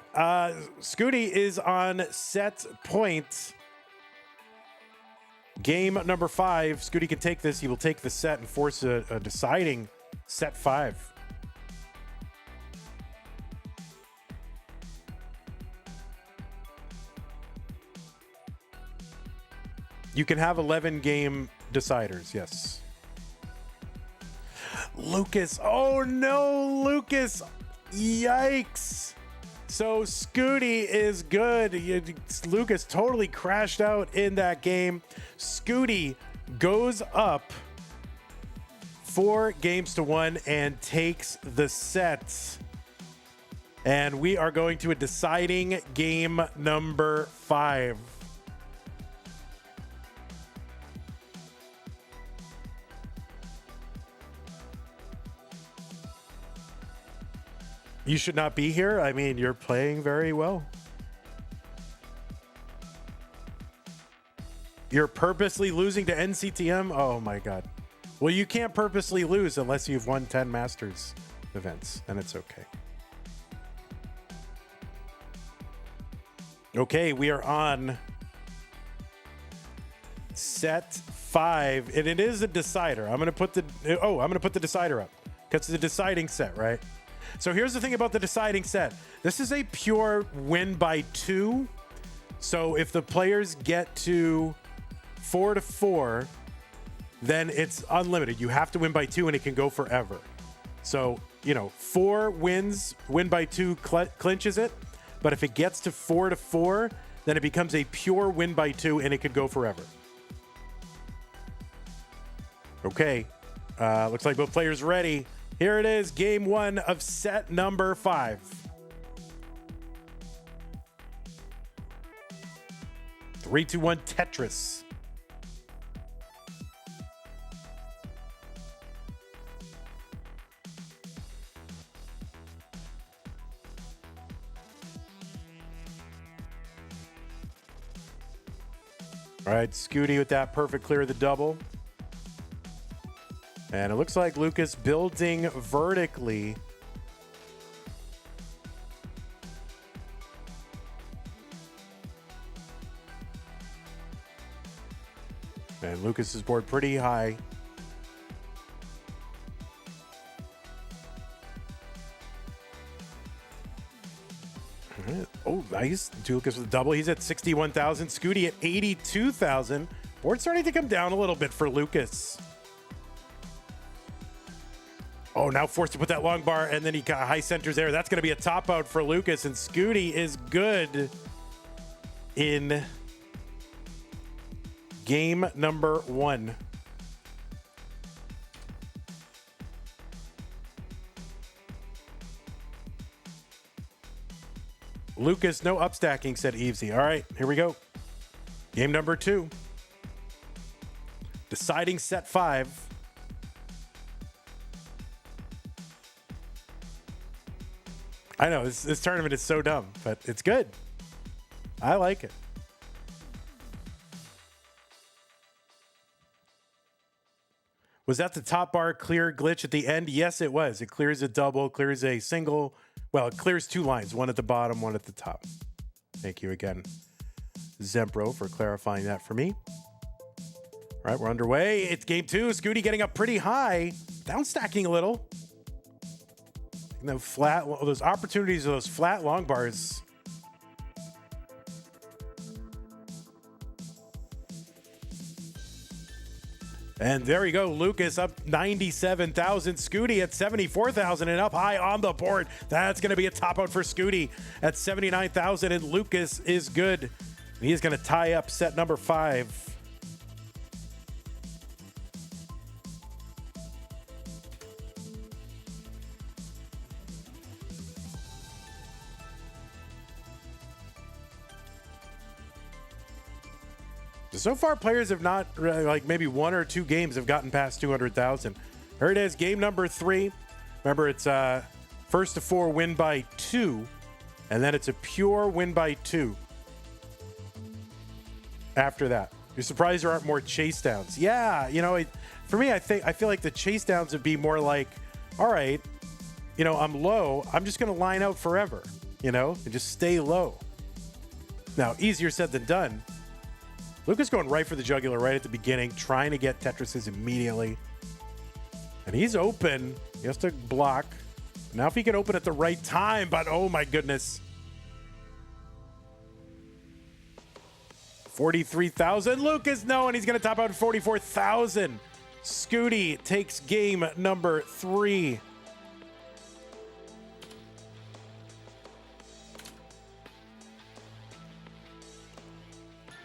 Speaker 1: Scooty is on set point. Game number 5. Scooty can take this. He will take the set and force a deciding set 5. You can have 11 game deciders, yes. Lucas, oh no, Lucas, yikes. So Scooty is good. Lucas totally crashed out in that game. Scooty goes up 4-1 and takes the set. And we are going to a deciding game number 5. You should not be here. I mean, you're playing very well. You're purposely losing to NCTM? Oh my God. Well, you can't purposely lose unless you've won 10 Masters events, and it's okay. Okay, we are on set 5, and it is a decider. I'm gonna put the decider up because it's a deciding set, right? So here's the thing about the deciding set. This is a pure win by 2. So if the players get to 4-4, then it's unlimited. You have to win by 2 and it can go forever. So, you know, 4 wins, win by 2 clinches it. But if it gets to 4-4, then it becomes a pure win by 2 and it could go forever. Okay, looks like both players ready. Here it is, game 1 of set number 5. Three, 2, 1, Tetris. All right, Scooty with that perfect clear of the double. And it looks like Lucas building vertically. And Lucas is board pretty high. Oh, nice. Lucas with a double. He's at 61,000. Scooty at 82,000. Board's starting to come down a little bit for Lucas. Oh, now forced to put that long bar, and then he got high centers there. That's going to be a top out for Lucas, and Scooty is good in game number 1. Lucas, no upstacking, said Evesy. All right, here we go. Game number 2. Deciding set 5. I know, this tournament is so dumb, but it's good. I like it. Was that the top bar clear glitch at the end? Yes, it was. It clears a double, clears a single. Well, it clears 2 lines, one at the bottom, one at the top. Thank you again, Zempro, for clarifying that for me. All right, we're underway. It's game 2. Scooty getting up pretty high, down stacking a little. And then flat, well, those opportunities of those flat long bars. And there you go, Lucas up 97,000. Scooty at 74,000 and up high on the board. That's going to be a top out for Scooty at 79,000, and Lucas is good. He's going to tie up set number 5. So far, players have not really, like maybe 1 or 2 games have gotten past 200,000. Here it is, game number 3. Remember, it's first to 4 win by 2, and then it's a pure win by 2 after that. You're surprised there aren't more chase downs. Yeah, you know, for me, I feel like the chase downs would be more like, all right, you know, I'm low. I'm just going to line out forever, you know, and just stay low. Now, easier said than done. Lucas going right for the jugular right at the beginning, trying to get Tetrises immediately. And he's open. He has to block. Now if he can open at the right time, but oh my goodness. 43,000. Lucas, no, and he's going to top out at 44,000. Scooty takes game number 3.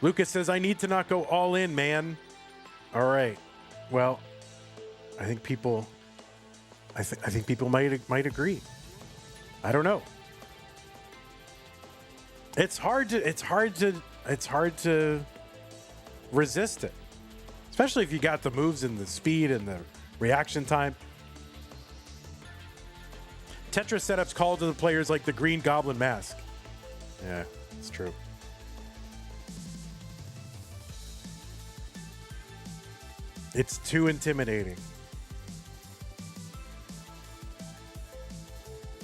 Speaker 1: Lucas says, I need to not go all in, man. All right. Well, I think people might agree. I don't know. It's hard to resist it. Especially if you got the moves and the speed and the reaction time. Tetris setups call to the players like the Green Goblin Mask. Yeah, it's true. It's too intimidating.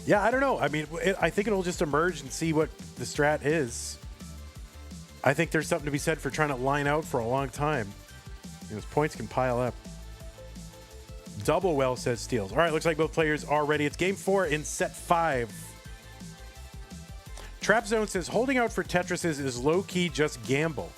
Speaker 1: Yeah, I don't know. I mean, I think it'll just emerge and see what the strat is. I think there's something to be said for trying to line out for a long time. Those points can pile up. Double well, says Steels. All right, looks like both players are ready. It's game 4 in set 5. Trap Zone says holding out for Tetrises is low-key just gamble.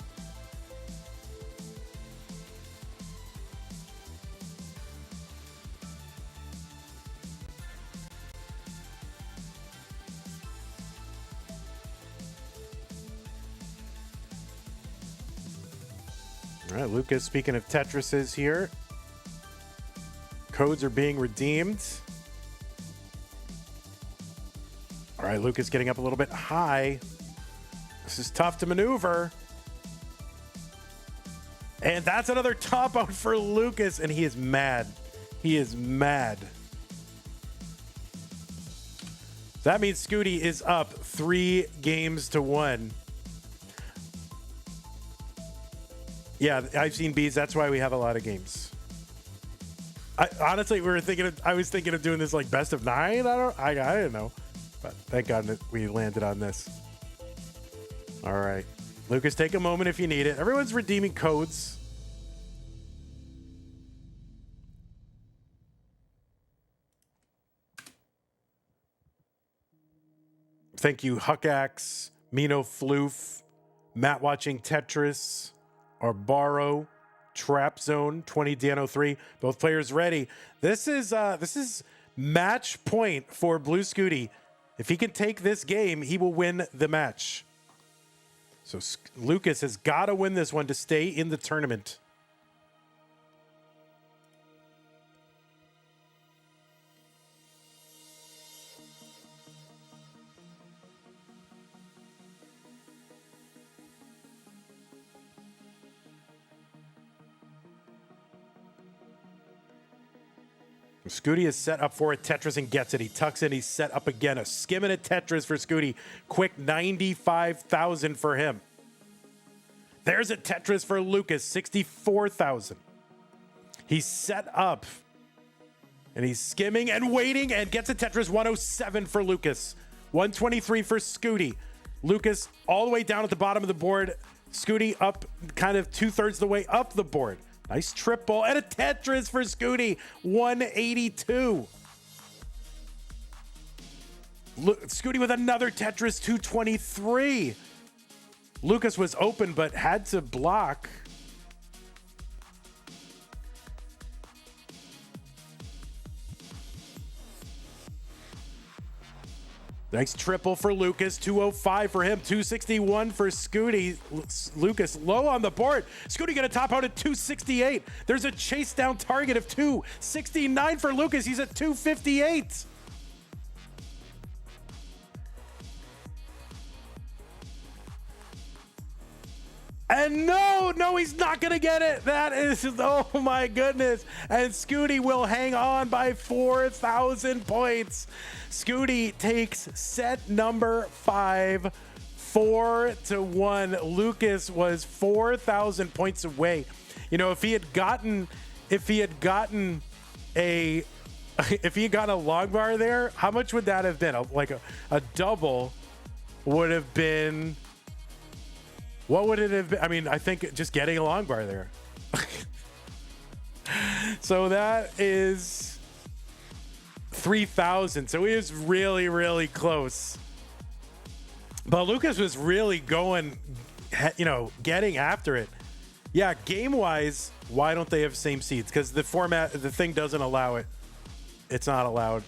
Speaker 1: All right, Lucas, speaking of Tetrises here. Codes are being redeemed. All right, Lucas getting up a little bit high. This is tough to maneuver. And that's another top out for Lucas, and he is mad. He is mad. That means Scooty is up 3 games to 1. Yeah, I've seen bees. That's why we have a lot of games. Honestly, I was thinking of doing this like best of 9. I didn't know, but thank God that we landed on this. All right, Lucas, take a moment if you need it. Everyone's redeeming codes. Thank you, Huckax, Mino Floof, Matt watching Tetris, or borrow. Trap zone 20 DNO3. Both players ready. This is match point for Bluescuti. If he can take this game, he will win the match. So Lucas has got to win this one to stay in the tournament. Scooty is set up for a Tetris and gets it. He tucks in. He's set up again. A skimming a Tetris for Scooty. Quick 95,000 for him. There's a Tetris for Lucas. 64,000. He's set up. And he's skimming and waiting and gets a Tetris. 107 for Lucas. 123 for Scooty. Lucas all the way down at the bottom of the board. Scooty up kind of 2/3 the way up the board. Nice triple and a Tetris for Scooty. 182. Scooty with another Tetris. 223. Lucas was open but had to block. Nice triple for Lucas. 205 for him. 261 for Scooty. Lucas low on the board. Scooty going to top out at 268. There's a chase down target of 269 for Lucas. He's at 258. And no, he's not going to get it. That is, oh my goodness. And Scooty will hang on by 4,000 points. Scooty takes set number 5, 4-1. Lucas was 4,000 points away. You know, if he had gotten a long bar there, how much would that have been? A double would have been. What would it have been? I mean, I think just getting a long bar there. So that is 3,000. So he was really, really close. But Lucas was really going, getting after it. Yeah, game-wise, why don't they have same seeds? Because the format, the thing doesn't allow it. It's not allowed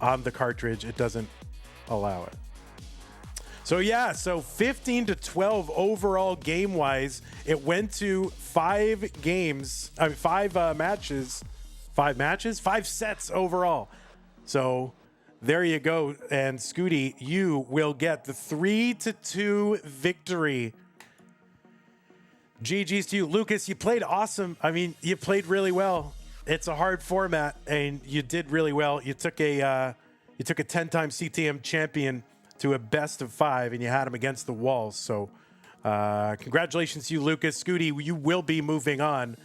Speaker 1: on the cartridge. It doesn't allow it. So yeah, 15-12 overall game-wise. It went to 5 sets overall. So there you go. And Scooty, you will get the 3-2 victory. GG's to you. Lucas, you played awesome. I mean, you played really well. It's a hard format, and you did really well. You took a 10-time CTM champion to a best of 5, and you had him against the walls. So congratulations to you, Lucas. Scooty, you will be moving on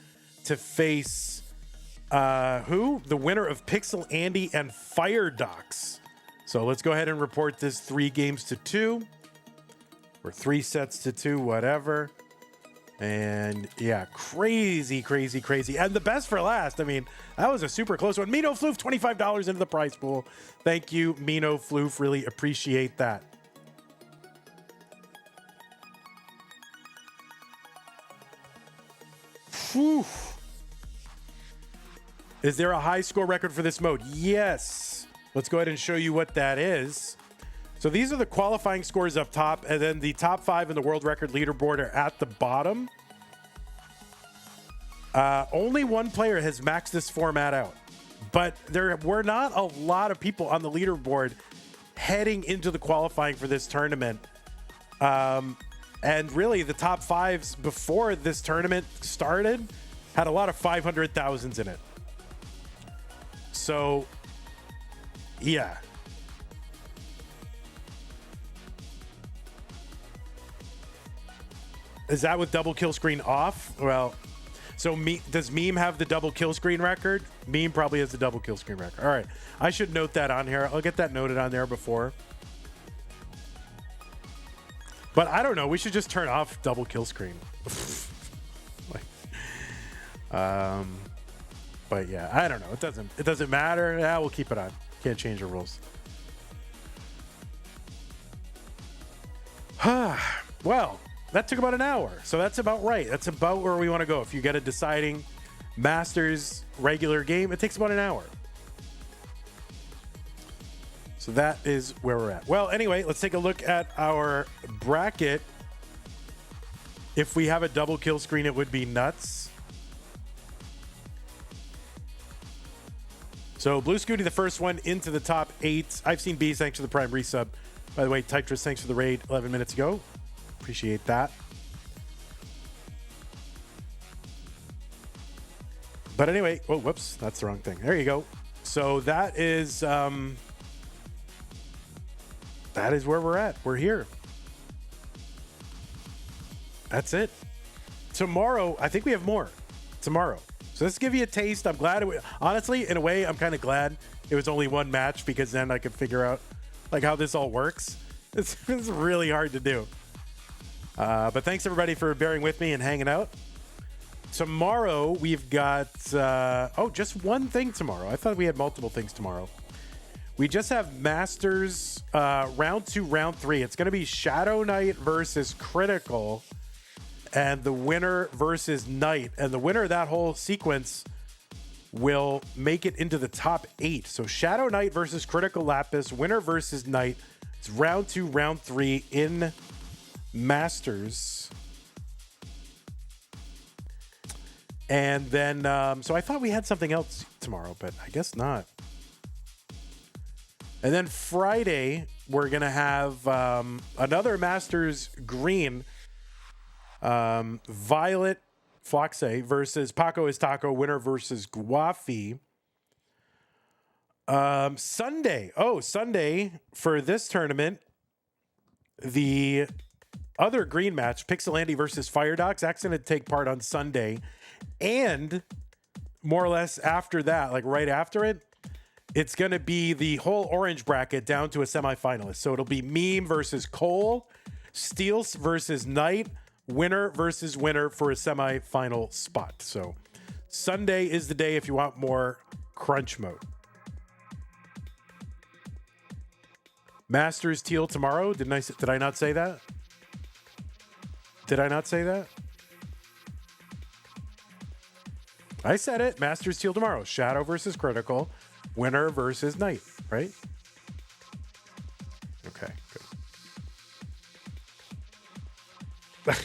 Speaker 1: to face who? The winner of Pixel Andy and Fire Docs. So let's go ahead and report this 3 games to 2 or 3 sets to 2, whatever. And yeah, crazy. And the best for last. I mean, that was a super close one. Mino Floof, $25 into the prize pool. Thank you, Mino Floof. Really appreciate that. Whew. Is there a high score record for this mode? Yes. Let's go ahead and show you what that is. So these are the qualifying scores up top, and then the top 5 in the world record leaderboard are at the bottom. Only one player has maxed this format out, but there were not a lot of people on the leaderboard heading into the qualifying for this tournament. And really, the top 5s before this tournament started had a lot of 500,000s in it. So, yeah. Is that with double kill screen off? Well, so does Meme have the double kill screen record? Meme probably has the double kill screen record. All right. I should note that on here. I'll get that noted on there before. But I don't know. We should just turn off double kill screen. But yeah, I don't know. It doesn't matter. Yeah, we'll keep it on. Can't change the rules. Well, that took about an hour. So that's about right. That's about where we want to go. If you get a deciding Masters regular game, it takes about an hour. So that is where we're at. Well, anyway, let's take a look at our bracket. If we have a double kill screen, it would be nuts. So Bluescuti, the first one into the top 8. I've seen Bees, thanks for the Prime resub. By the way, Tetris, thanks for the raid 11 minutes ago. Appreciate that. But anyway, oh, whoops, that's the wrong thing. There you go. So that is where we're at. We're here. That's it. Tomorrow, I think we have more. Tomorrow. So let's give you a taste. I'm glad. Honestly, in a way, I'm kind of glad it was only one match because then I could figure out like how this all works. It's really hard to do. But thanks everybody for bearing with me and hanging out. Tomorrow we've got just one thing tomorrow. I thought we had multiple things tomorrow. We just have Masters round 2, round 3. It's going to be Shadow Knight versus Critical, and the winner versus Knight. And the winner of that whole sequence will make it into the top 8. So Shadow Knight versus Critical Lapis, winner versus Knight. It's round 2, round 3 in Masters. And then, so I thought we had something else tomorrow, but I guess not. And then Friday, we're going to have another Masters Green. Violet Floxe versus Paco is Taco, winner versus Guafi. Sunday for this tournament, the other green match, Pixelandy versus Firedox, that's going to take part on Sunday. And more or less after that, like right after it, it's going to be the whole orange bracket down to a semifinalist. So it'll be Meme versus Cole, Steels versus Knight, winner versus winner for a semifinal spot. So Sunday is the day if you want more crunch mode. Masters Teal tomorrow. Did I not say that? Did I not say that? I said it. Masters Teal tomorrow. Shadow versus Critical. Winner versus Knight, right? Okay, good.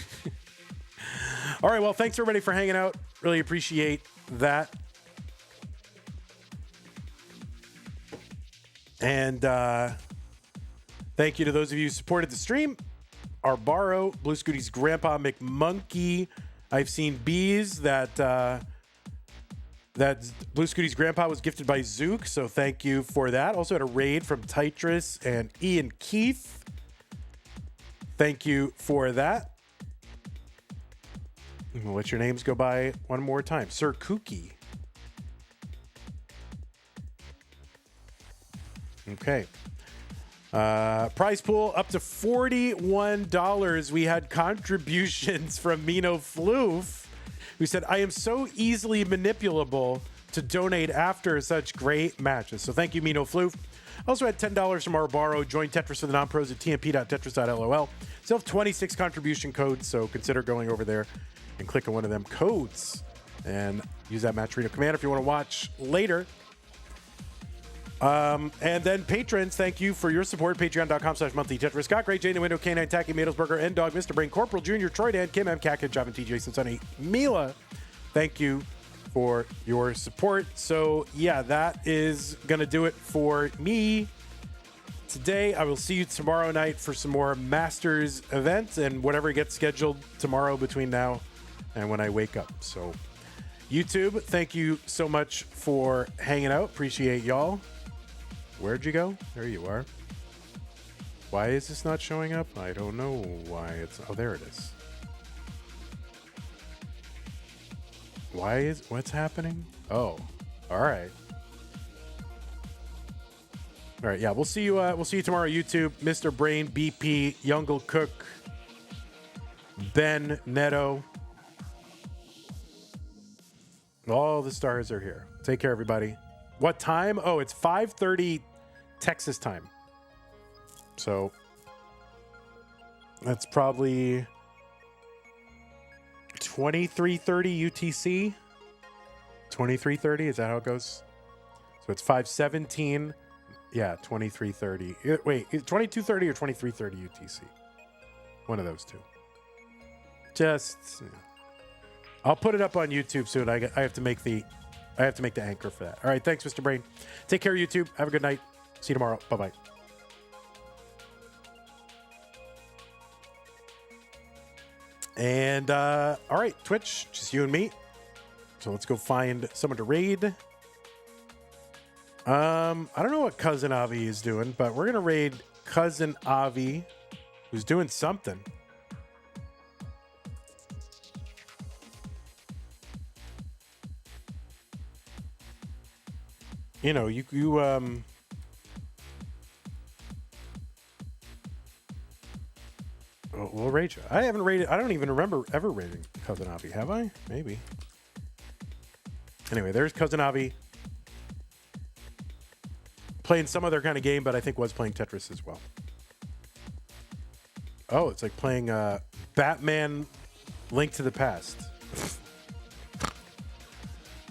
Speaker 1: All right, well, thanks everybody for hanging out. Really appreciate that. And thank you to those of you who supported the stream. Arbaro, Bluescuti's Grandpa McMonkey. I've seen Bees that Bluescuti's Grandpa was gifted by Zook, so thank you for that. Also had a raid from Tetris and Ian Keith. Thank you for that. We'll let your names go by one more time. Sir Kookie. Okay. Prize pool up to $41. We had contributions from Mino Floof, who said, I am so easily manipulable to donate after such great matches. So thank you, Mino Floof. Also had $10 from Arbaro. Join Tetris for the non-pros at tmp.tetris.lol. Still have 26 contribution codes, so consider going over there and clicking one of them codes and use that Match Reno command if you want to watch later. And then patrons, thank you for your support. Patreon.com/monthly Tetris. Scott, Great Jane, The Window, Canine, Tacky, Madelsberger, N Dog, Mr. Brain, Corporal Jr., Troy Dan, Kim M, Kakin, Javin, TJ, Sunny, Mila. Thank you for your support. So yeah, that is going to do it for me today. I will see you tomorrow night for some more Masters events and whatever gets scheduled tomorrow between now and when I wake up. So YouTube, thank you so much for hanging out. Appreciate y'all. Where'd you go? There you are. Why is this not showing up? I don't know why it's... Oh, there it is. What's happening? Oh, all right. All right, yeah, we'll see you tomorrow, YouTube. Mr. Brain, BP, Youngle Cook, Ben, Neto. All the stars are here. Take care, everybody. What time? Oh, it's 5:30 Texas time. So that's probably 2330 UTC. 2330, is that how it goes? So it's 517. Yeah, 2330. Wait, 2230 or 2330 UTC? One of those two. Just, I'll put it up on YouTube soon. I have to make the anchor for that. All right, thanks, Mr. Brain. Take care, YouTube. Have a good night. See you tomorrow. Bye-bye. And all right, Twitch, just you and me. So let's go find someone to raid. I don't know what Cousin Avi is doing, but we're gonna raid Cousin Avi, who's doing something. You know, we'll raid you. I haven't raided. I don't even remember ever raiding Cousin Avi. Have I? Maybe. Anyway, there's Cousin Avi playing some other kind of game, but I think was playing Tetris as well. Oh, it's like playing Batman Link to the Past.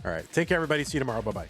Speaker 1: All right. Take care, everybody. See you tomorrow. Bye-bye.